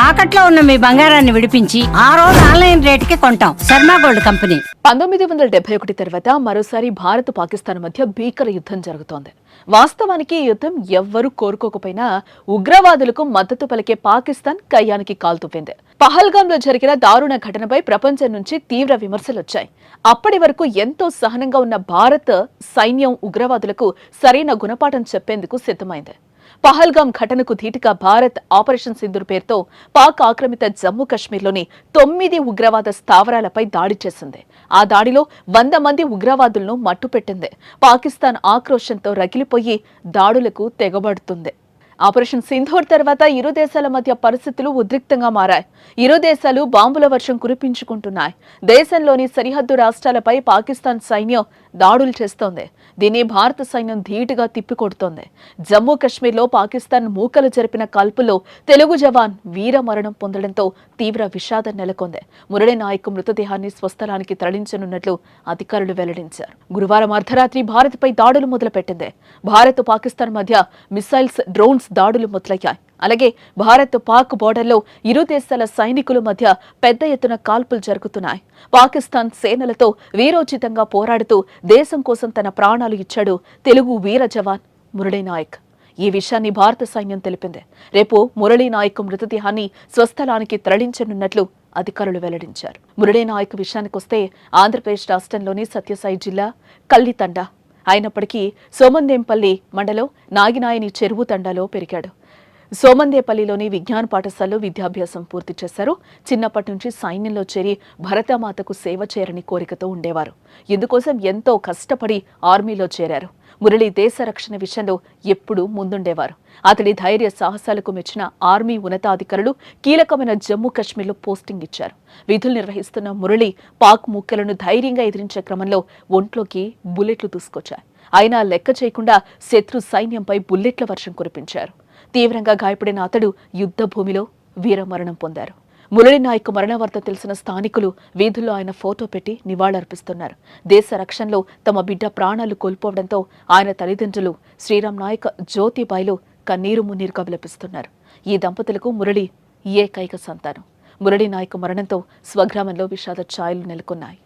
తాకట్లో ఉన్న మీ బంగారాన్ని విడిపించి ఆ రోజు ఆన్లైన్ రేటుకి కొంటాం. Sharma gold company. 1971 తర్వాత మరోసారి భారత్ పాకిస్తాన్ మధ్య భీకర యుద్ధం జరుగుతోంది. వాస్తవానికి ఈ యుద్ధం ఎవ్వరూ కోరుకోకపోయినా ఉగ్రవాదులకు మద్దతు పలికే పాకిస్తాన్ కయ్యానికి కాల్తువ్వింది. పహల్గాంలో జరిగిన దారుణ ఘటనపై ప్రపంచం నుంచి తీవ్ర విమర్శలొచ్చాయి. అప్పటి వరకు ఎంతో సహనంగా ఉన్న భారత్ సైన్యం ఉగ్రవాదులకు సరైన గుణపాఠం చెప్పేందుకు సిద్ధమైంది. పహల్గాం ఘటనకు ధీటుగా భారత్ ఆపరేషన్ సింధూర్ పేరుతో పాక్ ఆక్రమిత జమ్మూ కశ్మీర్లోని 9 ఉగ్రవాద స్థావరాలపై దాడి చేసింది. ఆ దాడిలో 100 మంది ఉగ్రవాదులను మట్టుపెట్టింది. పాకిస్తాన్ ఆక్రోశంతో రగిలిపోయి దాడులకు తెగబడుతుంది. ఆపరేషన్ సింధూర్ తర్వాత ఇరు దేశాల మధ్య పరిస్థితులు ఉద్రిక్తంగా మారాయి. ఇరు దేశాలు బాంబుల వర్షం కురిపించుకుంటున్నాయి. దేశంలోని సరిహద్దు రాష్ట్రాలపై పాకిస్తాన్ సైన్యం దాడులు చేస్తోంది. దీన్ని భారత సైన్యం ధీటుగా తిప్పికొడుతోంది. జమ్మూ కశ్మీర్లో పాకిస్తాన్ మూకలు జరిపిన కాల్పుల్లో తెలుగు జవాన్ వీరమరణం పొందడంతో తీవ్ర విషాదం నెలకొంది. మురళీ నాయక్ మృతదేహాన్ని స్వస్థలానికి తరలించనున్నట్లు అధికారులు వెల్లడించారు. గురువారం అర్ధరాత్రి భారత్పై దాడులు మొదలుపెట్టింది. భారత్ పాకిస్తాన్ మధ్య మిసైల్స్, డ్రోన్స్ దాడులు మొదలయ్యాయి. అలాగే భారత్ పాక్ బోర్డర్లో ఇరు దేశాల సైనికుల మధ్య పెద్ద ఎత్తున కాల్పులు జరుగుతున్నాయి. పాకిస్తాన్ సేనలతో వీరోచితంగా పోరాడుతూ దేశం కోసం తన ప్రాణాలు ఇచ్చాడు తెలుగు వీర జవాన్ మురళీ నాయక్. ఈ విషయాన్ని భారత సైన్యం తెలిపింది. రేపు మురళీ నాయక్ మృతదేహాన్ని స్వస్థలానికి తరలించనున్నట్లు అధికారులు వెల్లడించారు. మురళీ నాయక్ విషయానికొస్తే ఆంధ్రప్రదేశ్ రాష్ట్రంలోని సత్యసాయి జిల్లా కల్లితండ అయినప్పటికీ సోమందేంపల్లి మండలం నాగినాయని చెరువు తండాలో పెరిగాడు. సోమందేపల్లిలోని విజ్ఞాన పాఠశాలలో విద్యాభ్యాసం పూర్తి చేశారు. చిన్నప్పటి నుంచి సైన్యంలో చేరి భరతమాతకు సేవ చేయరని కోరికతో ఉండేవారు. ఇందుకోసం ఎంతో కష్టపడి ఆర్మీలో చేరారు. మురళి దేశ రక్షణ విషయంలో ఎప్పుడూ ముందుండేవారు. అతడి ధైర్య సాహసాలకు మెచ్చిన ఆర్మీ ఉన్నతాధికారులు కీలకమైన జమ్మూ కశ్మీర్లో పోస్టింగ్ ఇచ్చారు. విధులు నిర్వహిస్తున్న మురళి పాక్ ముక్కలను ధైర్యంగా ఎదిరించే క్రమంలో ఒంట్లోకి బుల్లెట్లు దూసుకొచ్చాయి. అయినా లెక్క చేయకుండా శత్రు సైన్యంపై బుల్లెట్ల వర్షం కురిపించారు. తీవ్రంగా గాయపడిన అతడు యుద్ధ భూమిలో వీరమరణం పొందారు. మురళీ నాయక్ మరణ వార్త తెలిసిన స్థానికులు వీధుల్లో ఆయన ఫోటో పెట్టి నివాళులర్పిస్తున్నారు. దేశ రక్షణలో తమ బిడ్డ ప్రాణాలు కోల్పోవడంతో ఆయన తల్లిదండ్రులు శ్రీరామ్ నాయక్, జ్యోతిబాయిలు కన్నీరు మున్నీరుగా విలపిస్తున్నారు. ఈ దంపతులకు మురళి ఏకైక సంతానం. మురళీ నాయక్ మరణంతో స్వగ్రామంలో విషాద ఛాయలు నెలకొన్నాయి.